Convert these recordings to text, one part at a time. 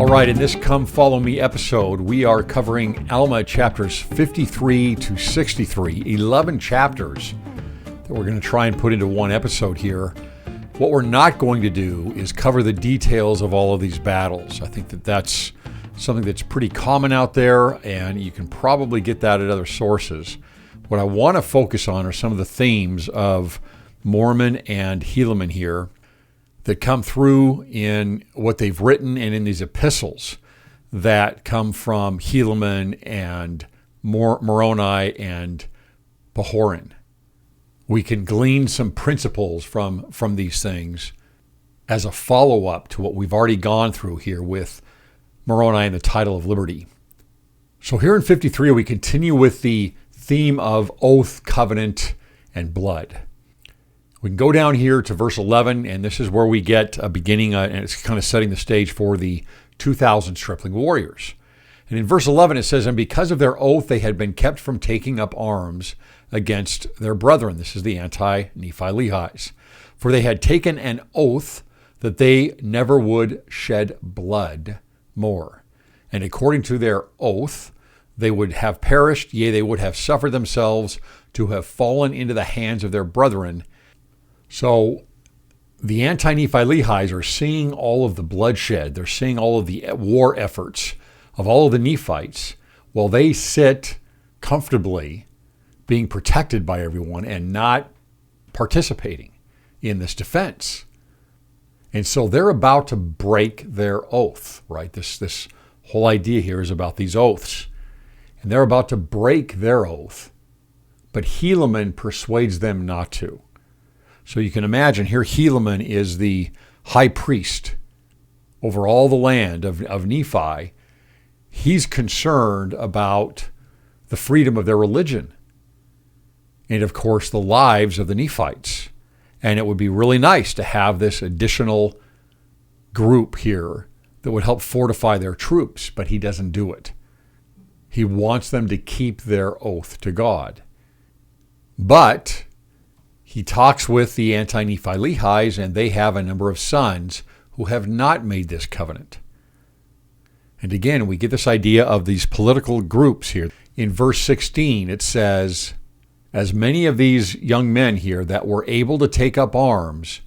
All right, in this Come Follow Me episode, we are covering Alma chapters 53 to 63, 11 chapters that we're going to try and put into one episode here. What we're not going to do is cover the details of all of these battles. I think that that's something that's pretty common out there, and you can probably get that at other sources. What I want to focus on are some of the themes of Mormon and Helaman here that come through in what they've written and in these epistles that come from Helaman and Moroni and Pahoran. We can glean some principles from these things as a follow-up to what we've already gone through here with Moroni and the title of liberty. So here in 53, we continue with the theme of oath, covenant, and blood. We can go down here to verse 11, and this is where we get a beginning, and it's kind of setting the stage for the 2,000 Stripling Warriors. And in verse 11 it says, "And because of their oath they had been kept from taking up arms against their brethren." This is the anti-Nephi-Lehi's. "For they had taken an oath that they never would shed blood more. And according to their oath, they would have perished, yea, they would have suffered themselves to have fallen into the hands of their brethren." So the anti-Nephi-Lehi's are seeing all of the bloodshed. They're seeing all of the war efforts of all of the Nephites while they sit comfortably being protected by everyone and not participating in this defense. And so they're about to break their oath, right? This whole idea here is about these oaths. And they're about to break their oath. But Helaman persuades them not to. So you can imagine here Helaman is the high priest over all the land of Nephi. He's concerned about the freedom of their religion and, of course, the lives of the Nephites. And it would be really nice to have this additional group here that would help fortify their troops, but he doesn't do it. He wants them to keep their oath to God. But he talks with the anti-Nephi-Lehi's, and they have a number of sons who have not made this covenant. And again, we get this idea of these political groups here. In verse 16, it says, "As many of these young men here that were able to take up arms,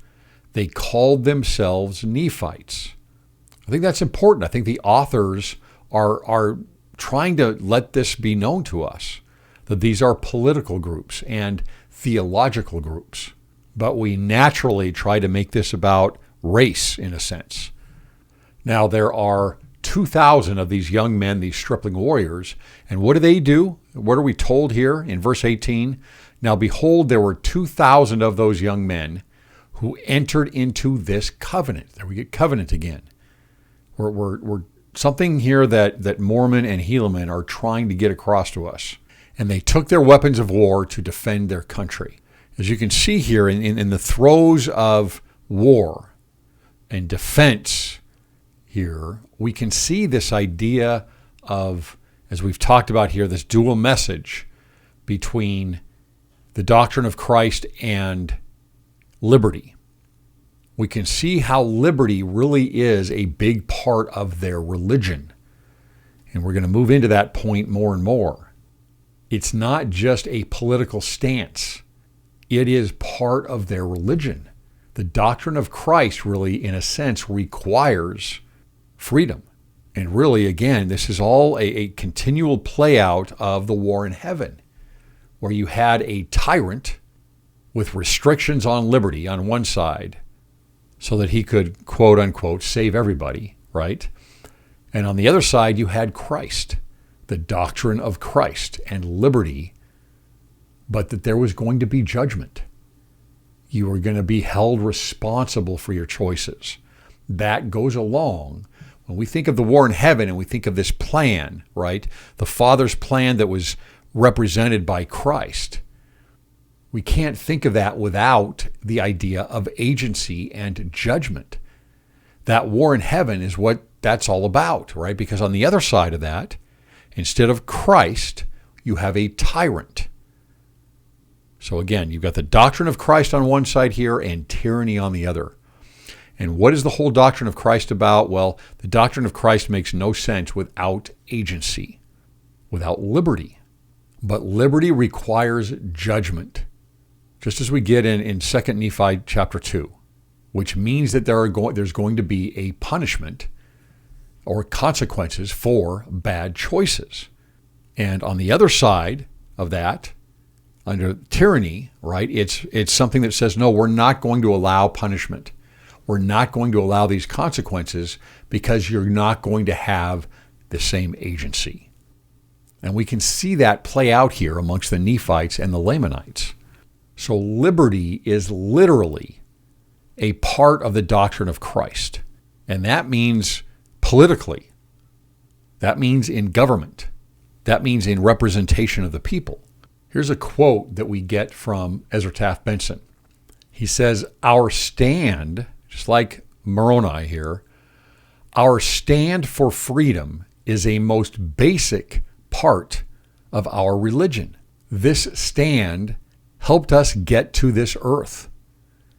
they called themselves Nephites." I think that's important. I think the authors are trying to let this be known to us, that these are political groups and theological groups. But we naturally try to make this about race, in a sense. Now, there are 2,000 of these young men, these Stripling Warriors, and what do? What are we told here in verse 18? "Now behold, there were 2,000 of those young men who entered into this covenant." There we get covenant again. We're something here that Mormon and Helaman are trying to get across to us. "And they took their weapons of war to defend their country." As you can see here in the throes of war and defense here, we can see this idea of, as we've talked about here, this dual message between the doctrine of Christ and liberty. We can see how liberty really is a big part of their religion. And we're going to move into that point more and more. It's not just a political stance. It is part of their religion. The doctrine of Christ really, in a sense, requires freedom. And really, again, this is all a continual play out of the war in heaven, where you had a tyrant with restrictions on liberty on one side so that he could, quote unquote, save everybody, right? And on the other side, you had Christ, the doctrine of Christ and liberty, but that there was going to be judgment. You were going to be held responsible for your choices. That goes along. When we think of the war in heaven and we think of this plan, right? The Father's plan that was represented by Christ. We can't think of that without the idea of agency and judgment. That war in heaven is what that's all about, right? Because on the other side of that, instead of Christ, you have a tyrant. So again, you've got the doctrine of Christ on one side here and tyranny on the other. And what is the whole doctrine of Christ about? Well, the doctrine of Christ makes no sense without agency, without liberty. But liberty requires judgment, just as we get in 2 Nephi chapter 2, which means that there's going to be a punishment or consequences for bad choices. And on the other side of that, under tyranny, right, it's something that says, no, we're not going to allow punishment. We're not going to allow these consequences because you're not going to have the same agency. And we can see that play out here amongst the Nephites and the Lamanites. So liberty is literally a part of the doctrine of Christ. And that means politically. That means in government. That means in representation of the people. Here's a quote that we get from Ezra Taft Benson. He says, our stand, just like Moroni here, our stand for freedom is a most basic part of our religion. This stand helped us get to this earth,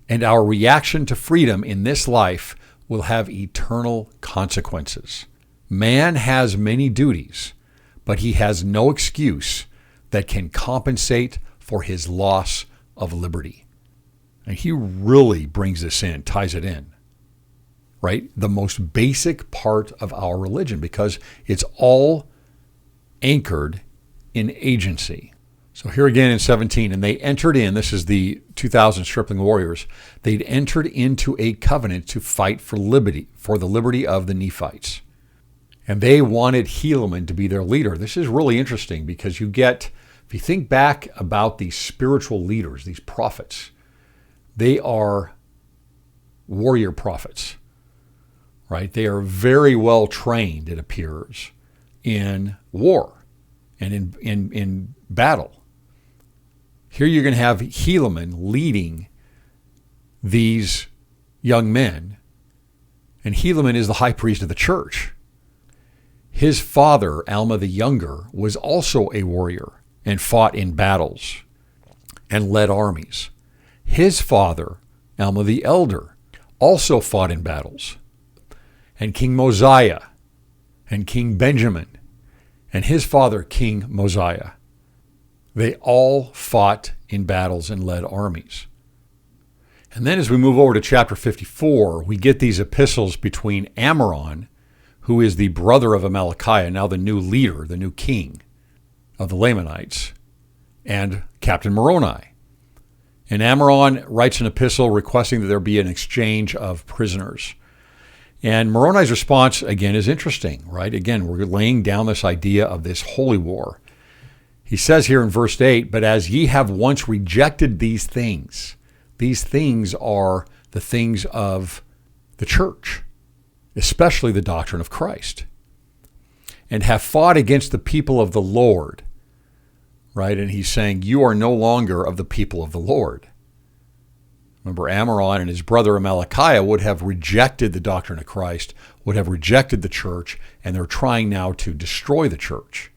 and our reaction to freedom in this life will have eternal consequences. Man has many duties, but he has no excuse that can compensate for his loss of liberty. And he really brings this in, ties it in, right? The most basic part of our religion, because it's all anchored in agency. So here again in 17, and they entered in, this is the 2000 Stripling Warriors, they'd entered into a covenant to fight for liberty, for the liberty of the Nephites. And they wanted Helaman to be their leader. This is really interesting because you get, if you think back about these spiritual leaders, these prophets, they are warrior prophets, right? They are very well trained, it appears, in war and in battle. Here you're going to have Helaman leading these young men, and Helaman is the high priest of the church. His father, Alma the Younger, was also a warrior and fought in battles and led armies. His father, Alma the Elder, also fought in battles. And King Mosiah and King Benjamin and his father, King Mosiah, they all fought in battles and led armies. And then as we move over to chapter 54, we get these epistles between Ammoron, who is the brother of Amalickiah, now the new leader, the new king of the Lamanites, and Captain Moroni. And Ammoron writes an epistle requesting that there be an exchange of prisoners. And Moroni's response, again, is interesting, right? Again, we're laying down this idea of this holy war. He says here in verse 8, but as ye have once rejected these things are the things of the church, especially the doctrine of Christ, and have fought against the people of the Lord, right? And he's saying, you are no longer of the people of the Lord. Remember, Ammoron and his brother Amalickiah would have rejected the doctrine of Christ, would have rejected the church, and they're trying now to destroy the church.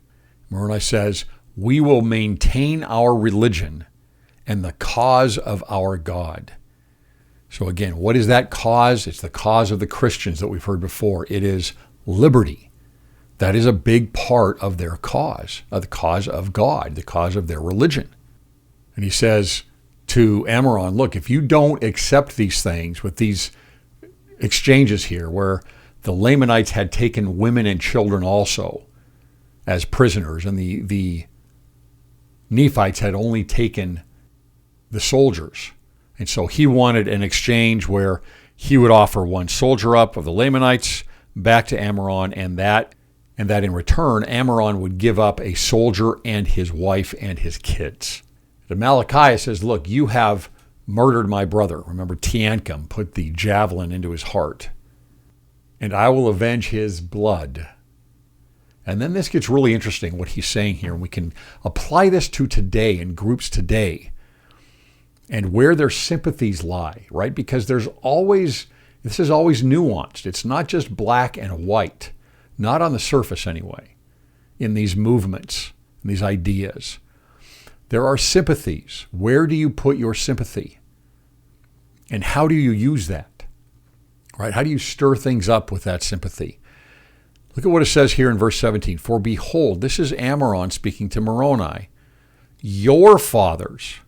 Moroni says, we will maintain our religion and the cause of our God. So again, what is that cause? It's the cause of the Christians that we've heard before. It is liberty. That is a big part of their cause, of the cause of God, the cause of their religion. And he says to Ammoron, look, if you don't accept these things with these exchanges here, where the Lamanites had taken women and children also as prisoners, and the Nephites had only taken the soldiers. And so he wanted an exchange where he would offer one soldier up of the Lamanites back to Ammoron, and that in return, Ammoron would give up a soldier and his wife and his kids. And Amalickiah says, look, you have murdered my brother. Remember, Teancum put the javelin into his heart. And I will avenge his blood. And then this gets really interesting, what he's saying here. And we can apply this to today in groups today and where their sympathies lie, right? Because this is always nuanced. It's not just black and white, not on the surface anyway, in these movements, in these ideas. There are sympathies. Where do you put your sympathy? And how do you use that? right? How do you stir things up with that sympathy? Look at what it says here in verse 17. For behold, this is Ammoron speaking to Moroni. Your fathers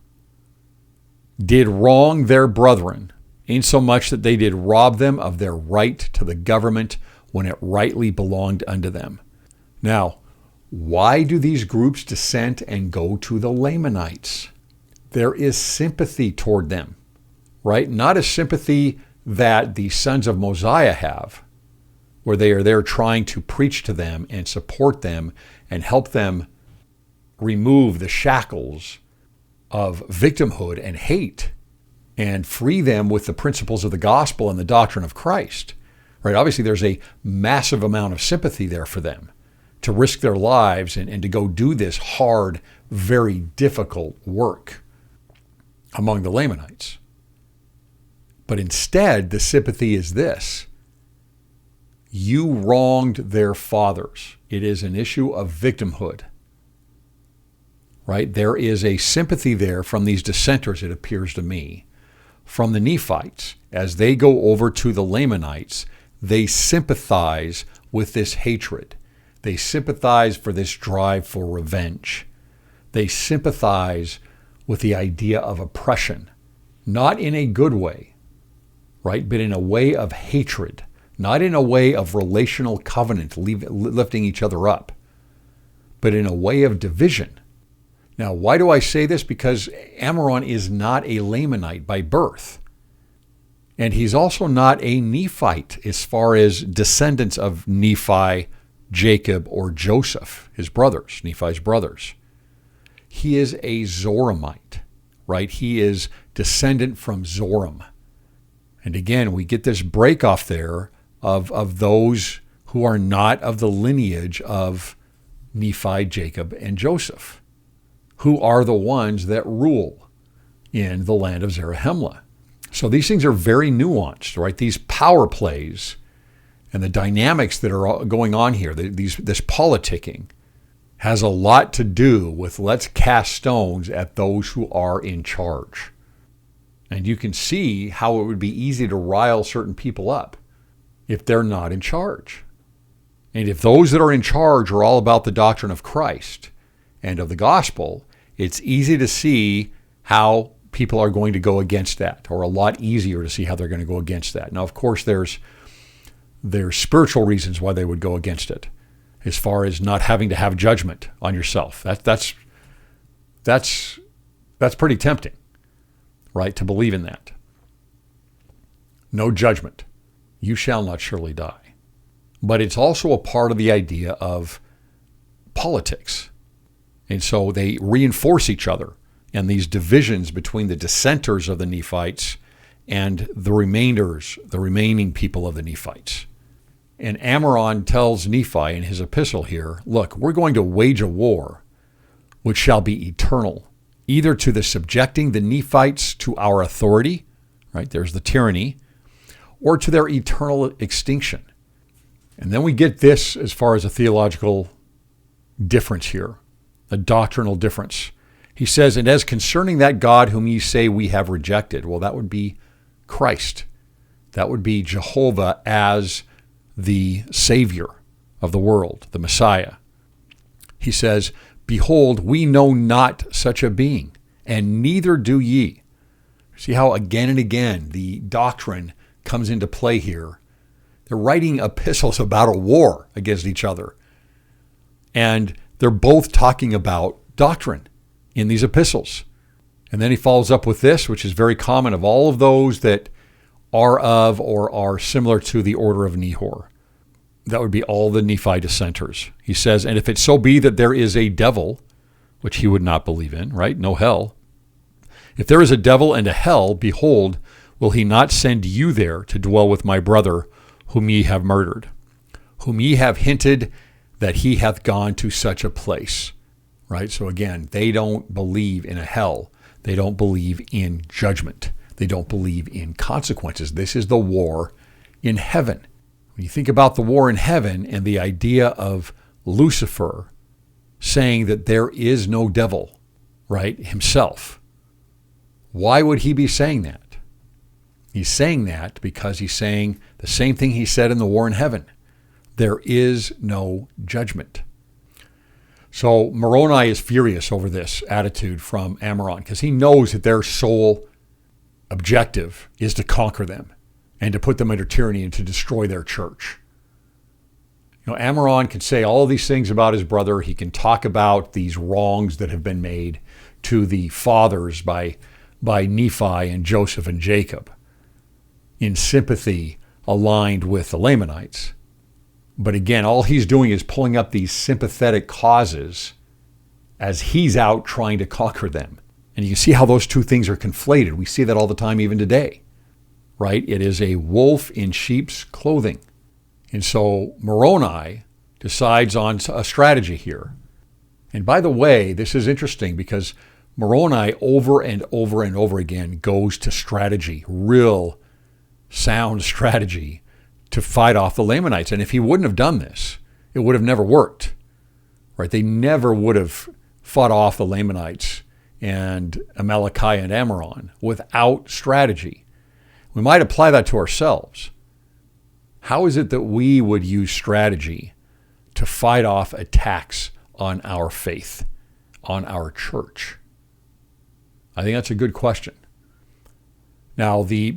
did wrong their brethren, insomuch that they did rob them of their right to the government when it rightly belonged unto them. Now, why do these groups dissent and go to the Lamanites? There is sympathy toward them, right? Not a sympathy that the sons of Mosiah have, where they are there trying to preach to them and support them and help them remove the shackles of victimhood and hate and free them with the principles of the gospel and the doctrine of Christ, right? Obviously, there's a massive amount of sympathy there for them to risk their lives and to go do this hard, very difficult work among the Lamanites. But instead, the sympathy is this. You wronged their fathers. It is an issue of victimhood, right? There is a sympathy there from these dissenters, it appears to me. From the Nephites, as they go over to the Lamanites, they sympathize with this hatred. They sympathize for this drive for revenge. They sympathize with the idea of oppression, not in a good way, right? But in a way of hatred, not in a way of relational covenant, lifting each other up, but in a way of division. Now, why do I say this? Because Ammoron is not a Lamanite by birth. And he's also not a Nephite as far as descendants of Nephi, Jacob, or Joseph, his brothers, Nephi's brothers. He is a Zoramite, right? He is descendant from Zoram. And again, we get this break off there of those who are not of the lineage of Nephi, Jacob, and Joseph, who are the ones that rule in the land of Zarahemla. So these things are very nuanced, right? These power plays and the dynamics that are going on here, this politicking, has a lot to do with let's cast stones at those who are in charge. And you can see how it would be easy to rile certain people up if they're not in charge. And if those that are in charge are all about the doctrine of Christ and of the gospel, it's easy to see how people are going to go against that, or a lot easier to see how they're going to go against that. Now, of course, there's spiritual reasons why they would go against it, as far as not having to have judgment on yourself. That's pretty tempting, right, to believe in that. No judgment. You shall not surely die. But it's also a part of the idea of politics. And so they reinforce each other and these divisions between the dissenters of the Nephites and the remaining people of the Nephites. And Ammoron tells Nephi in his epistle here, look, we're going to wage a war which shall be eternal, either to the subjecting the Nephites to our authority, right, there's the tyranny, or to their eternal extinction. And then we get this as far as a theological difference here, a doctrinal difference. He says, and as concerning that God whom ye say we have rejected, well, that would be Christ. That would be Jehovah as the Savior of the world, the Messiah. He says, behold, we know not such a being, and neither do ye. See how again and again the doctrine comes into play here. They're writing epistles about a war against each other. And they're both talking about doctrine in these epistles. And then he follows up with this, which is very common of all of those that are of or are similar to the order of Nehor. That would be all the Nephi dissenters. He says, and if it so be that there is a devil, which he would not believe in, right? No hell. If there is a devil and a hell, behold, will he not send you there to dwell with my brother, whom ye have murdered, whom ye have hinted that he hath gone to such a place, right? So again, they don't believe in a hell. They don't believe in judgment. They don't believe in consequences. This is the war in heaven. When you think about the war in heaven and the idea of Lucifer saying that there is no devil, right, himself, why would he be saying that? He's saying that because he's saying the same thing he said in the war in heaven. There is no judgment. So Moroni is furious over this attitude from Ammoron because he knows that their sole objective is to conquer them and to put them under tyranny and to destroy their church. Ammoron can say all these things about his brother. He can talk about these wrongs that have been made to the fathers by Nephi and Joseph and Jacob in sympathy aligned with the Lamanites. But again, all he's doing is pulling up these sympathetic causes as he's out trying to conquer them. And you can see how those two things are conflated. We see that all the time even today, right? It is a wolf in sheep's clothing. And so Moroni decides on a strategy here. And by the way, this is interesting because Moroni over and over and over again goes to strategy, real sound strategy to fight off the Lamanites. And if he wouldn't have done this, it would have never worked, right? They never would have fought off the Lamanites and Amalekah and Ammoron without strategy. We might apply that to ourselves. How is it that we would use strategy to fight off attacks on our faith, on our church? I think that's a good question. Now, the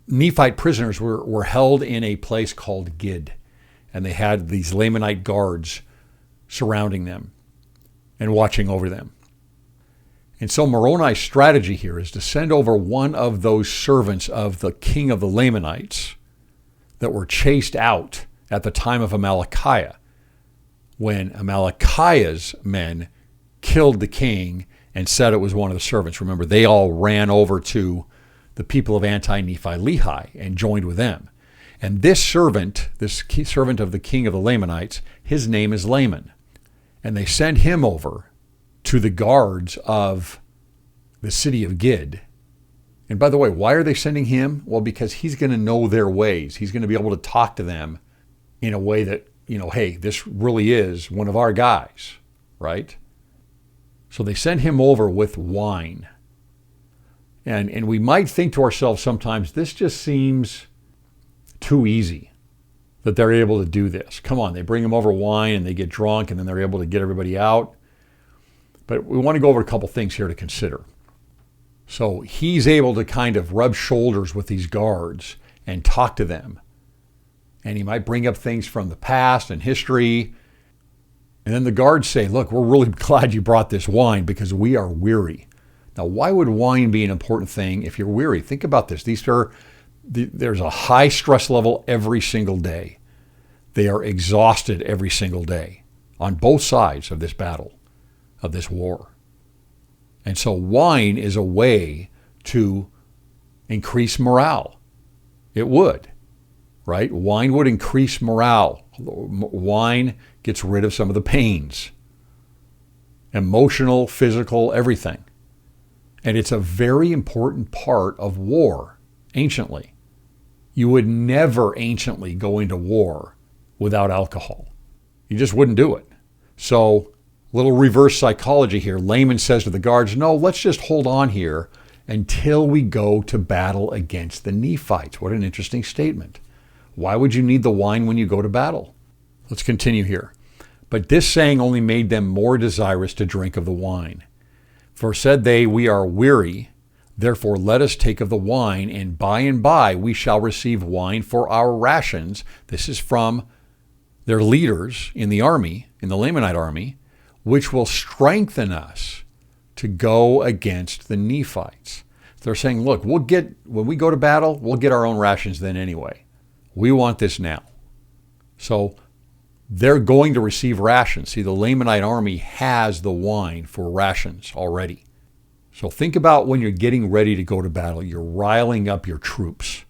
Nephite prisoners were held in a place called Gid, and they had these Lamanite guards surrounding them and watching over them. And so Moroni's strategy here is to send over one of those servants of the king of the Lamanites that were chased out at the time of Amalekah, when Amalekah's men killed the king and said it was one of the servants. Remember, they all ran over to the people of anti-Nephi Lehi and joined with them. And this servant of the king of the Lamanites, his name is Laman. And they send him over to the guards of the city of Gid. And by the way, why are they sending him? Well, because he's going to know their ways. He's going to be able to talk to them in a way that, hey, this really is one of our guys, right? So they send him over with wine. And we might think to ourselves sometimes, this just seems too easy that they're able to do this. Come on, they bring him over wine and they get drunk and then they're able to get everybody out. But we want to go over a couple things here to consider. So he's able to kind of rub shoulders with these guards and talk to them. And he might bring up things from the past and history. And then the guards say, look, we're really glad you brought this wine because we are weary. Now, why would wine be an important thing if you're weary? Think about this. There's a high stress level every single day. They are exhausted every single day on both sides of this battle, of this war. And so wine is a way to increase morale. It would, right? Wine would increase morale. Wine gets rid of some of the pains, emotional, physical, everything. And it's a very important part of war, anciently. You would never anciently go into war without alcohol. You just wouldn't do it. So, little reverse psychology here. Laman says to the guards, no, let's just hold on here until we go to battle against the Nephites. What an interesting statement. Why would you need the wine when you go to battle? Let's continue here. But this saying only made them more desirous to drink of the wine. For said they, we are weary, therefore let us take of the wine, and by we shall receive wine for our rations. This is from their leaders in the army, in the Lamanite army, which will strengthen us to go against the Nephites. They're saying, look, when we go to battle, we'll get our own rations then anyway. We want this now. So they're going to receive rations. See, the Lamanite army has the wine for rations already. So think about when you're getting ready to go to battle, you're riling up your troops,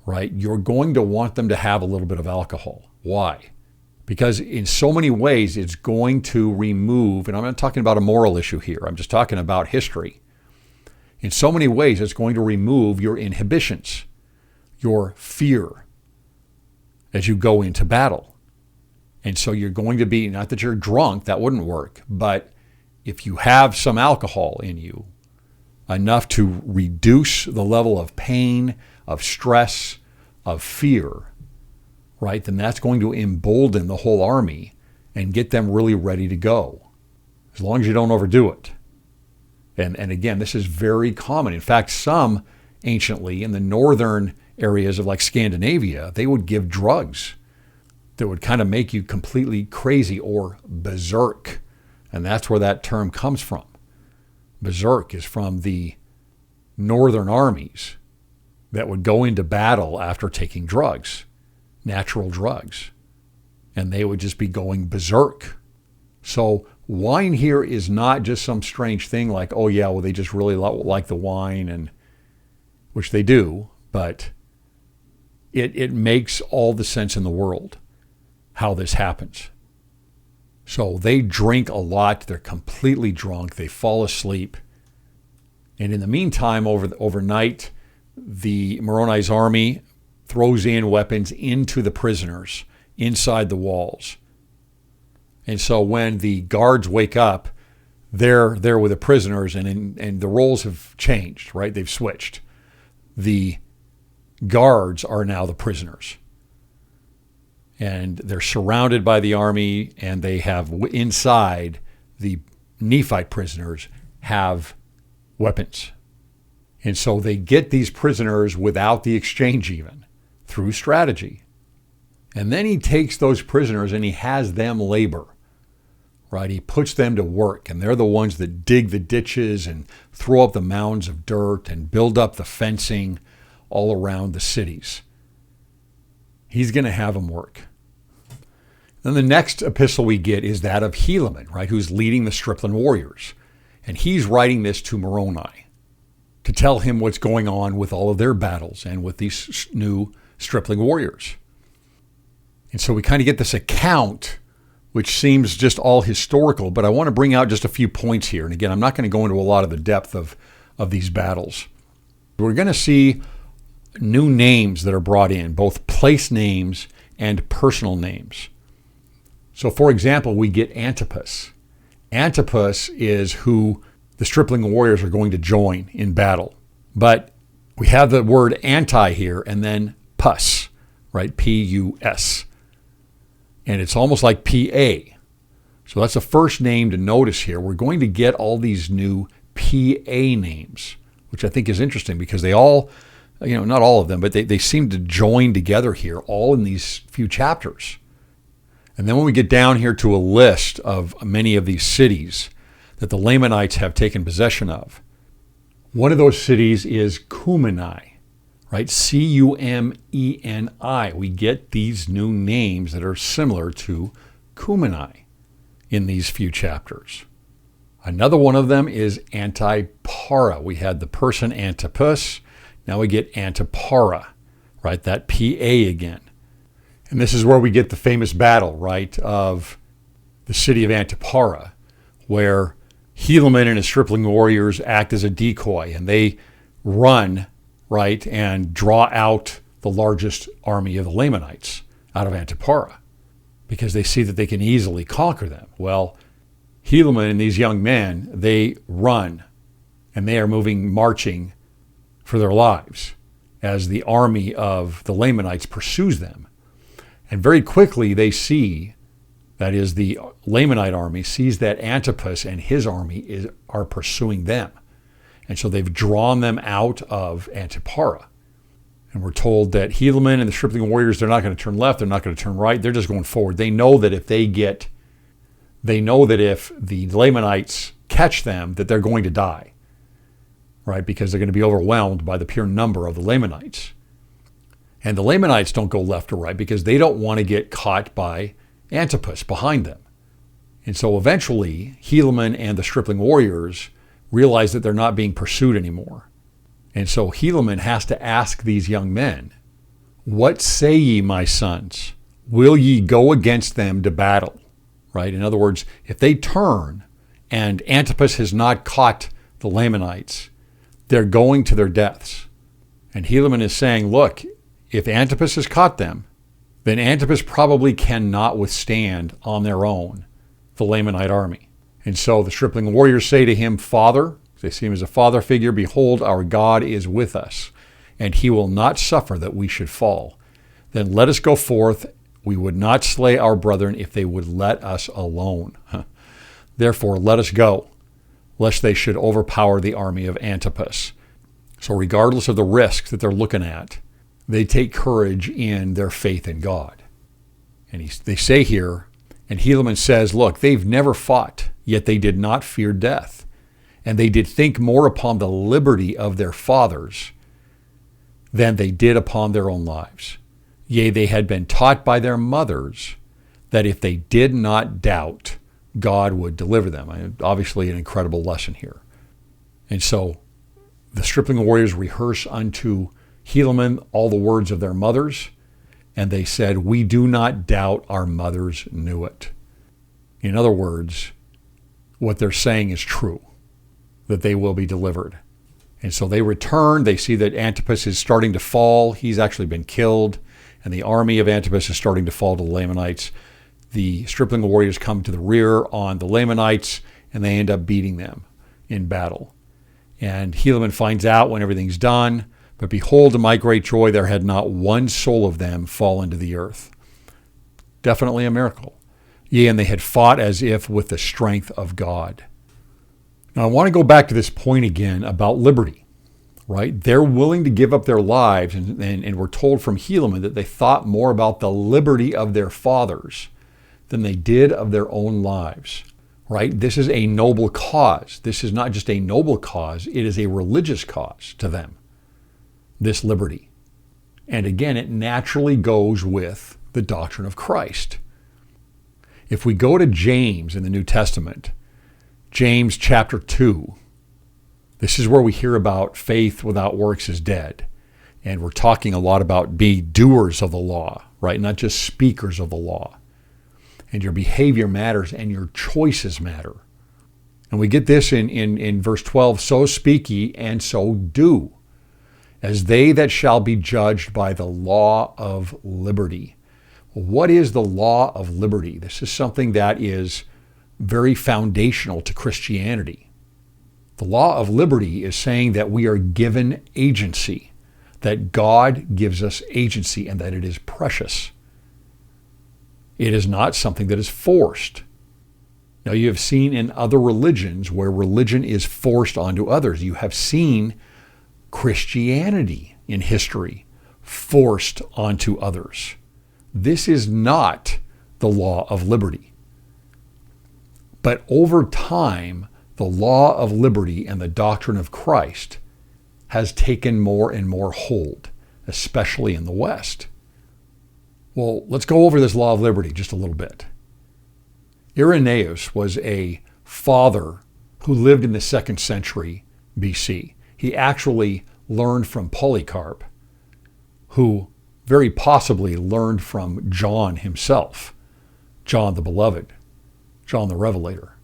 right? You're going to want them to have a little bit of alcohol. Why? Because in so many ways, it's going to remove, and I'm not talking about a moral issue here, I'm just talking about history. In so many ways, it's going to remove your inhibitions, your fear as you go into battle. And so you're going to be, not that you're drunk, that wouldn't work, but if you have some alcohol in you, enough to reduce the level of pain, of stress, of fear, right, then that's going to embolden the whole army and get them really ready to go, as long as you don't overdo it. And again, this is very common. In fact, some anciently in the northern areas of like Scandinavia, they would give drugs that would kind of make you completely crazy or berserk. And that's where that term comes from. Berserk is from the northern armies that would go into battle after taking drugs, natural drugs. And they would just be going berserk. So wine here is not just some strange thing like, oh yeah, well they just really like the wine, and which they do, but it makes all the sense in the world how this happens. So they drink a lot, they're completely drunk, they fall asleep. And in the meantime, overnight, the Moroni's army throws in weapons into the prisoners inside the walls. And so when the guards wake up, they're there with the prisoners, and the roles have changed, right? They've switched. The guards are now the prisoners. And they're surrounded by the army, and they have inside, the Nephite prisoners have weapons. And so they get these prisoners without the exchange even, through strategy. And then he takes those prisoners and he has them labor, right? He puts them to work, and they're the ones that dig the ditches and throw up the mounds of dirt and build up the fencing all around the cities. He's going to have them work. Then the next epistle we get is that of Helaman, right, who's leading the Strickland Warriors. And he's writing this to Moroni to tell him what's going on with all of their battles and with these new Stripling Warriors. And so we kind of get this account, which seems just all historical, but I want to bring out just a few points here. And again, I'm not going to go into a lot of the depth of these battles. We're going to see new names that are brought in, both place names and personal names. So for example, we get Antipas. Antipas is who the Stripling Warriors are going to join in battle. But we have the word anti here and then pus, right? P-U-S. And it's almost like P-A. So that's the first name to notice here. We're going to get all these new P-A names, which I think is interesting because they all, not all of them, but they seem to join together here, all in these few chapters. And then when we get down here to a list of many of these cities that the Lamanites have taken possession of, one of those cities is Cumeni, right? C-U-M-E-N-I. We get these new names that are similar to Cumeni in these few chapters. Another one of them is Antipara. We had the person Antipas. Now we get Antipara, right? That P-A again. And this is where we get the famous battle, right, of the city of Antipara, where Helaman and his Stripling Warriors act as a decoy, and they run, right, and draw out the largest army of the Lamanites out of Antipara because they see that they can easily conquer them. Well, Helaman and these young men, they run, and they are marching for their lives as the army of the Lamanites pursues them. And very quickly they see, that is the Lamanite army, sees that Antipas and his army are pursuing them. And so they've drawn them out of Antipara. And we're told that Helaman and the Stripling Warriors, they're not going to turn left, they're not going to turn right, they're just going forward. They know that if the Lamanites catch them, that they're going to die, right? Because they're going to be overwhelmed by the pure number of the Lamanites. And the Lamanites don't go left or right because they don't want to get caught by Antipas behind them. And so eventually, Helaman and the Stripling Warriors realize that they're not being pursued anymore. And so Helaman has to ask these young men, "What say ye, my sons? Will ye go against them to battle?" Right? In other words, if they turn and Antipas has not caught the Lamanites, they're going to their deaths. And Helaman is saying, look, if Antipas has caught them, then Antipas probably cannot withstand on their own the Lamanite army. And so the Stripling Warriors say to him, "Father," they see him as a father figure, "behold, our God is with us, and he will not suffer that we should fall. Then let us go forth. We would not slay our brethren if they would let us alone. Therefore, let us go, lest they should overpower the army of Antipas. So regardless of the risk that they're looking at, they take courage in their faith in God. And they say here, and Helaman says, look, they've never fought, yet they did not fear death. And they did think more upon the liberty of their fathers than they did upon their own lives. Yea, they had been taught by their mothers that if they did not doubt, God would deliver them. And obviously an incredible lesson here. And so the Stripling Warriors rehearse unto Helaman all the words of their mothers, and they said, we do not doubt our mothers knew it. In other words, what they're saying is true, that they will be delivered. And so they return. They see that Antipas is starting to fall. He's actually been killed, and the army of Antipas is starting to fall to the Lamanites. The Stripling Warriors come to the rear on the Lamanites, and they end up beating them in battle. And Helaman finds out when everything's done, but behold, to my great joy, there had not one soul of them fallen to the earth. Definitely a miracle. Yea, and they had fought as if with the strength of God. Now, I want to go back to this point again about liberty, right? They're willing to give up their lives, and we're told from Helaman that they thought more about the liberty of their fathers than they did of their own lives, right? This is a noble cause. This is not just a noble cause, it is a religious cause to them, this liberty. And again, it naturally goes with the doctrine of Christ. If we go to James in the New Testament, James chapter 2, this is where we hear about faith without works is dead. And we're talking a lot about be doers of the law, right? Not just speakers of the law. And your behavior matters and your choices matter. And we get this in verse 12, so speak ye and so do, as they that shall be judged by the law of liberty. What is the law of liberty? This is something that is very foundational to Christianity. The law of liberty is saying that we are given agency, that God gives us agency, and that it is precious. It is not something that is forced. Now, you have seen in other religions where religion is forced onto others. You have seen Christianity in history forced onto others. This is not the law of liberty. But over time, the law of liberty and the doctrine of Christ has taken more and more hold, especially in the West. Well, let's go over this law of liberty just a little bit. Irenaeus was a father who lived in the 2nd century BC. He actually learned from Polycarp, who very possibly learned from John himself, John the Beloved, John the Revelator.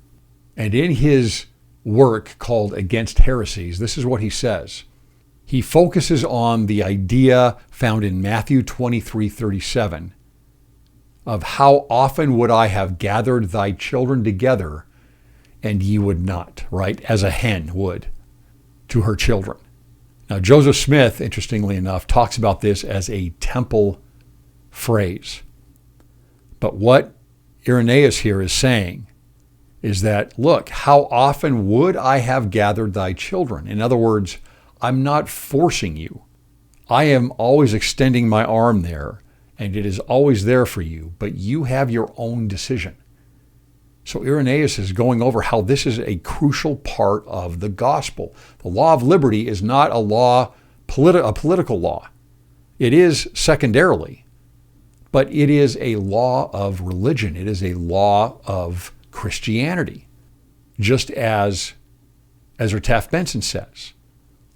And in his work called Against Heresies, this is what he says. He focuses on the idea found in Matthew 23:37 of how often would I have gathered thy children together and ye would not, right? As a hen would to her children. Now, Joseph Smith, interestingly enough, talks about this as a temple phrase. But what Irenaeus here is saying is that, look, how often would I have gathered thy children? In other words, I'm not forcing you. I am always extending my arm there, and it is always there for you, but you have your own decision. So Irenaeus is going over how this is a crucial part of the gospel. The law of liberty is not a political law. It is secondarily, but it is a law of religion. It is a law of Christianity. Just as Ezra Taft Benson says,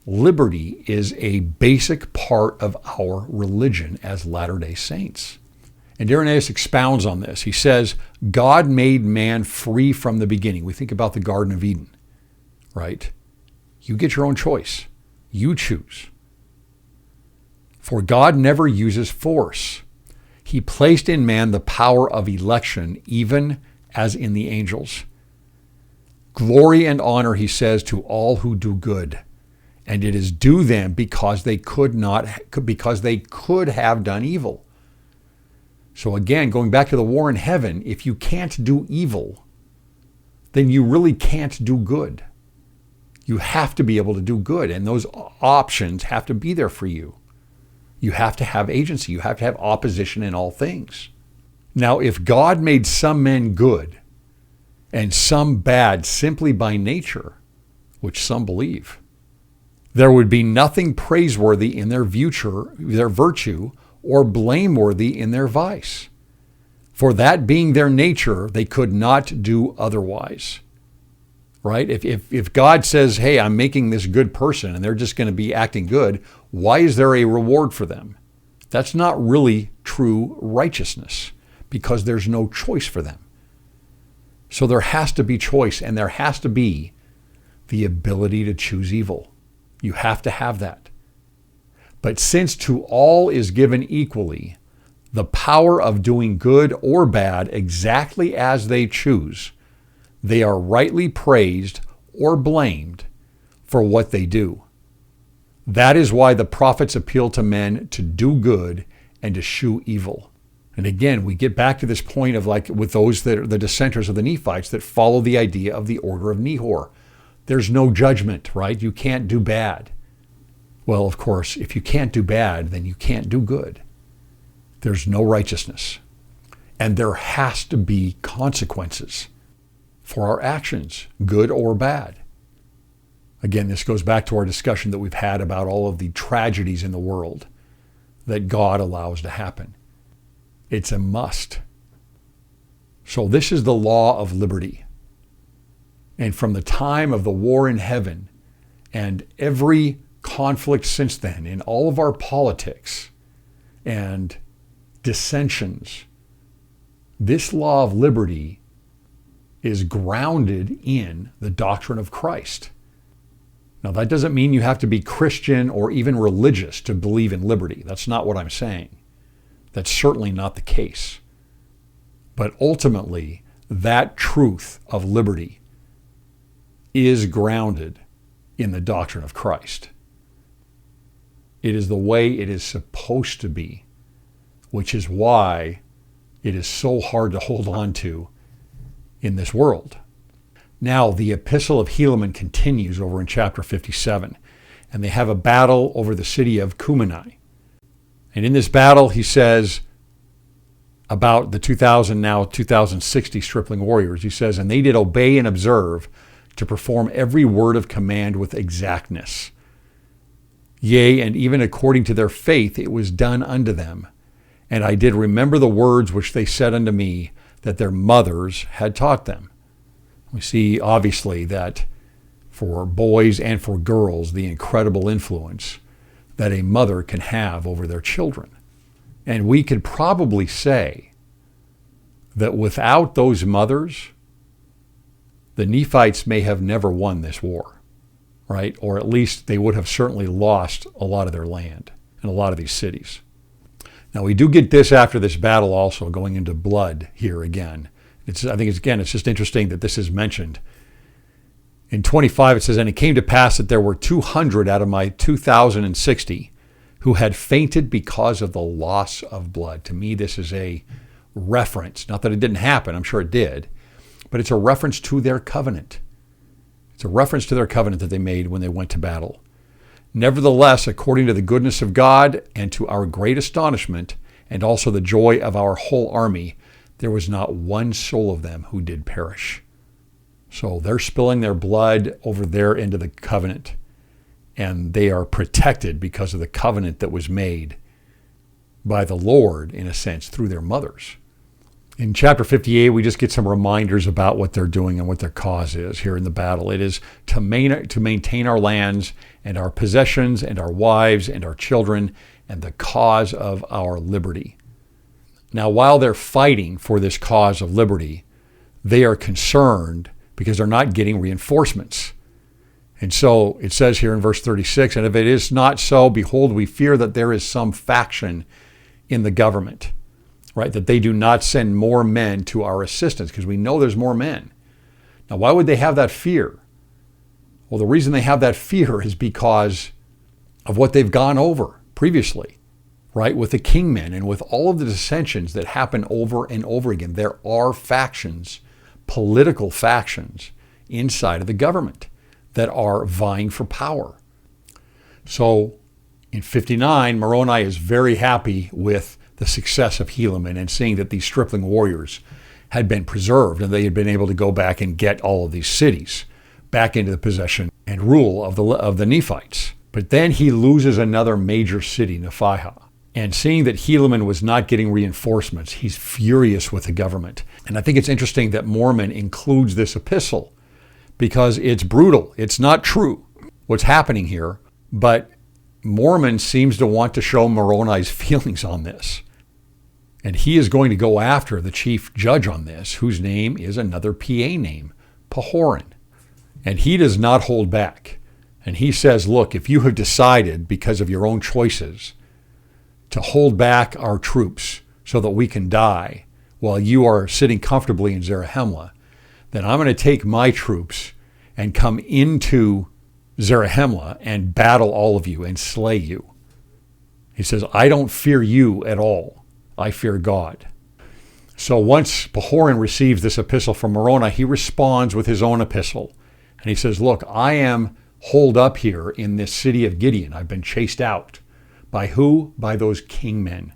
liberty is a basic part of our religion as Latter-day Saints. And Irenaeus expounds on this. He says, God made man free from the beginning. We think about the Garden of Eden, right? You get your own choice. You choose. For God never uses force. He placed in man the power of election, even as in the angels. Glory and honor, he says, to all who do good, And it is due them because they could have done evil. So again, going back to the war in heaven, if you can't do evil, then you really can't do good. You have to be able to do good, and those options have to be there for you. You have to have agency. You have to have opposition in all things. Now, if God made some men good and some bad simply by nature, which some believe, there would be nothing praiseworthy in their virtue or blameworthy in their vice. For that being their nature, they could not do otherwise. Right? If God says, hey, I'm making this good person and they're just going to be acting good, why is there a reward for them? That's not really true righteousness because there's no choice for them. So there has to be choice, and there has to be the ability to choose evil. You have to have that. But since to all is given equally the power of doing good or bad exactly as they choose, they are rightly praised or blamed for what they do. That is why the prophets appeal to men to do good and to shew evil. And again, we get back to this point of like with those that are the dissenters of the Nephites that follow the idea of the order of Nehor. There's no judgment, right? You can't do bad. Well, of course, if you can't do bad, then you can't do good. There's no righteousness. And there has to be consequences for our actions, good or bad. Again, this goes back to our discussion that we've had about all of the tragedies in the world that God allows to happen. It's a must. So this is the law of liberty. And from the time of the war in heaven and every conflict since then in all of our politics and dissensions, this law of liberty is grounded in the doctrine of Christ. Now, that doesn't mean you have to be Christian or even religious to believe in liberty. That's not what I'm saying. That's certainly not the case. But ultimately, that truth of liberty is grounded in the doctrine of Christ. It is the way it is supposed to be, which is why it is so hard to hold on to in this world. Now, the Epistle of Helaman continues over in chapter 57, and they have a battle over the city of Cumeni. And in this battle, he says about the 2060 Stripling Warriors, he says, and they did obey and observe to perform every word of command with exactness. Yea, and even according to their faith, it was done unto them. And I did remember the words which they said unto me, that their mothers had taught them. We see, obviously, that for boys and for girls, the incredible influence that a mother can have over their children. And we could probably say that without those mothers, the Nephites may have never won this war, right? Or at least they would have certainly lost a lot of their land and a lot of these cities. Now, we do get this after this battle also, going into blood here again. I think it's just interesting that this is mentioned. In 25, it says, and it came to pass that there were 200 out of my 2,060 who had fainted because of the loss of blood. To me, this is a reference. Not that it didn't happen. I'm sure it did. But it's a reference to their covenant. It's a reference to their covenant that they made when they went to battle. Nevertheless, according to the goodness of God and to our great astonishment, and also the joy of our whole army, there was not one soul of them who did perish. So they're spilling their blood over there into the covenant, and they are protected because of the covenant that was made by the Lord, in a sense, through their mothers. In chapter 58, we just get some reminders about what they're doing and what their cause is here in the battle. It is to maintain our lands and our possessions and our wives and our children and the cause of our liberty. Now, while they're fighting for this cause of liberty, they are concerned because they're not getting reinforcements. And so it says here in verse 36, and if it is not so, behold, we fear that there is some faction in the government, right? That they do not send more men to our assistance, because we know there's more men. Now, why would they have that fear? Well, the reason they have that fear is because of what they've gone over previously, right? With the kingmen and with all of the dissensions that happen over and over again. There are factions, political factions inside of the government that are vying for power. So in 59, Moroni is very happy with the success of Helaman and seeing that these Stripling Warriors had been preserved and they had been able to go back and get all of these cities back into the possession and rule of the Nephites. But then he loses another major city, Nephihah. And seeing that Helaman was not getting reinforcements, he's furious with the government. And I think it's interesting that Mormon includes this epistle because it's brutal. It's not true what's happening here, but Mormon seems to want to show Moroni's feelings on this. And he is going to go after the chief judge on this, whose name is another PA name, Pahoran. And he does not hold back. And he says, look, if you have decided because of your own choices to hold back our troops so that we can die while you are sitting comfortably in Zarahemla, then I'm going to take my troops and come into Zarahemla and battle all of you and slay you. He says, I don't fear you at all. I fear God. So once Pahoran receives this epistle from Moroni, he responds with his own epistle. And he says, look, I am holed up here in this city of Gideon. I've been chased out. By who? By those kingmen.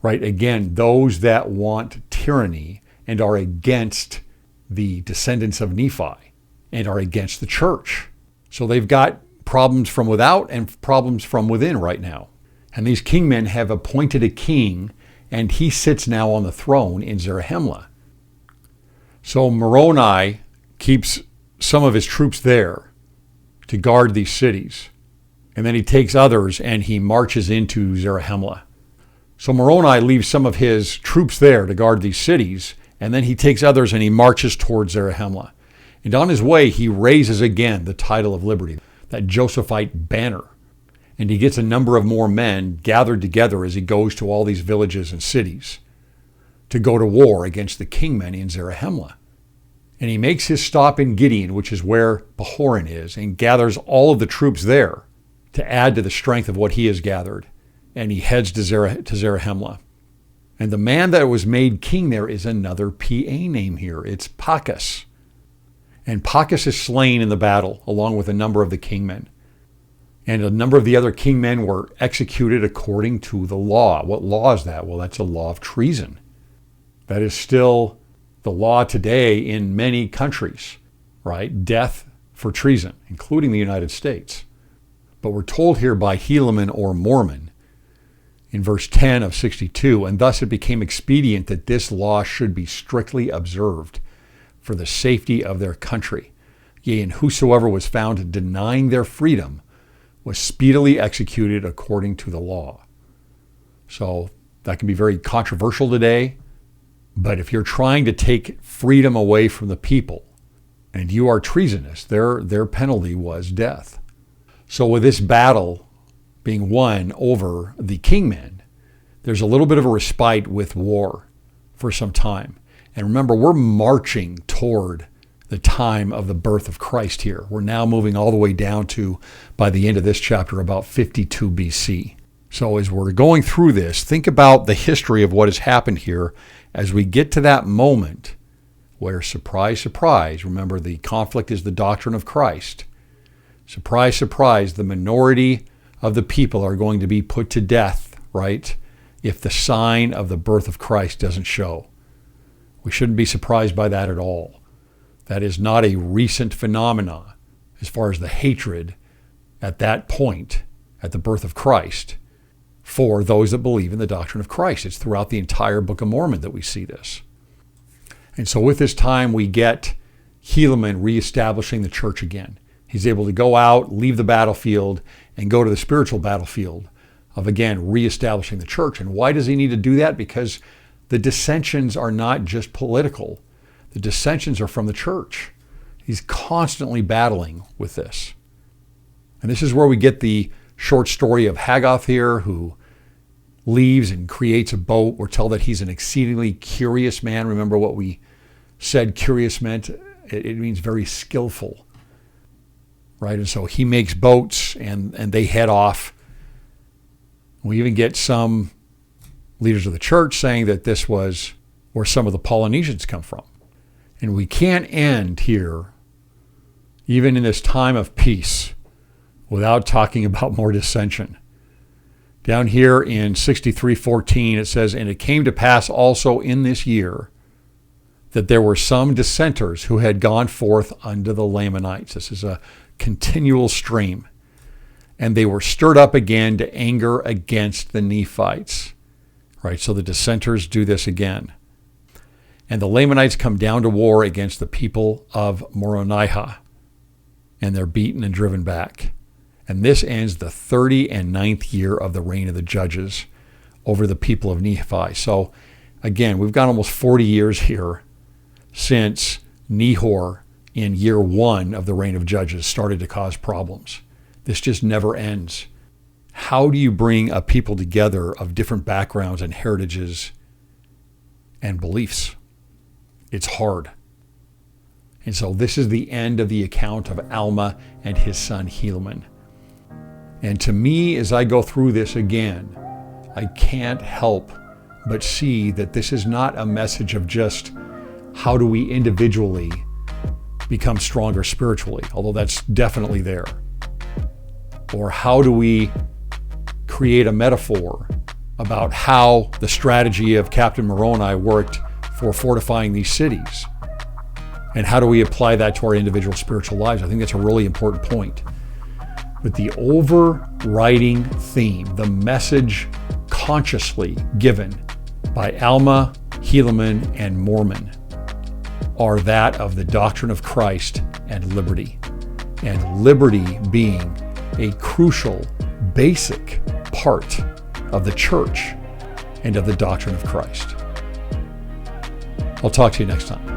Right? Again, those that want tyranny and are against the descendants of Nephi and are against the church. So they've got problems from without and problems from within right now. And these kingmen have appointed a king, and he sits now on the throne in Zarahemla. So Moroni keeps some of his troops there to guard these cities. And then he takes others and he marches into Zarahemla. So Moroni leaves some of his troops there to guard these cities, and then he takes others and he marches towards Zarahemla. And on his way, he raises again the title of liberty, that Josephite banner. And he gets a number of more men gathered together as he goes to all these villages and cities to go to war against the kingmen in Zarahemla. And he makes his stop in Gideon, which is where Pahoran is, and gathers all of the troops there to add to the strength of what he has gathered. And he heads to Zarahemla. And the man that was made king there is another PA name here. It's Pachus. And Pachus is slain in the battle, along with a number of the kingmen. And a number of the other kingmen were executed according to the law. What law is that? Well, that's a law of treason. That is still the law today in many countries, right? Death for treason, including the United States. But we're told here by Helaman or Mormon in verse 10 of 62, and thus it became expedient that this law should be strictly observed for the safety of their country. Yea, and whosoever was found denying their freedom was speedily executed according to the law. So that can be very controversial today, but if you're trying to take freedom away from the people and you are treasonous, their penalty was death. So with this battle being won over the kingmen, there's a little bit of a respite with war for some time. And remember, we're marching toward the time of the birth of Christ here. We're now moving all the way down to, by the end of this chapter, about 52 BC. So as we're going through this, think about the history of what has happened here as we get to that moment where, surprise, surprise, remember the conflict is the doctrine of Christ. Surprise, surprise, the minority of the people are going to be put to death, right? If the sign of the birth of Christ doesn't show. We shouldn't be surprised by that at all. That is not a recent phenomenon as far as the hatred at that point, at the birth of Christ, for those that believe in the doctrine of Christ. It's throughout the entire Book of Mormon that we see this. And so with this time, we get Helaman reestablishing the church again. He's able to go out, leave the battlefield, and go to the spiritual battlefield of, again, reestablishing the church. And why does he need to do that? Because the dissensions are not just political. The dissensions are from the church. He's constantly battling with this. And this is where we get the short story of Haggoth here, who leaves and creates a boat. We're told that he's an exceedingly curious man. Remember what we said curious meant? It means very skillful. right? And so he makes boats and they head off. We even get some leaders of the church saying that this was where some of the Polynesians come from. And we can't end here, even in this time of peace, without talking about more dissension. Down here in 63:14, it says, "And it came to pass also in this year that there were some dissenters who had gone forth unto the Lamanites." This is a continual stream. "And they were stirred up again to anger against the Nephites." Right, so the dissenters do this again. "And the Lamanites come down to war against the people of Moroni, and they're beaten and driven back. And this ends the 39th year of the reign of the judges over the people of Nephi." So again, we've got almost 40 years here since Nehor in year 1 of the reign of judges started to cause problems. This just never ends. How do you bring a people together of different backgrounds and heritages and beliefs? It's hard. And so this is the end of the account of Alma and his son Helaman. And to me, as I go through this again, I can't help but see that this is not a message of just how do we individually become stronger spiritually, although that's definitely there. Or how do we create a metaphor about how the strategy of Captain Moroni worked for fortifying these cities. And how do we apply that to our individual spiritual lives? I think that's a really important point. But the overriding theme, the message consciously given by Alma, Helaman, and Mormon are that of the doctrine of Christ and liberty. And liberty being a crucial, basic part of the church and of the doctrine of Christ. I'll talk to you next time.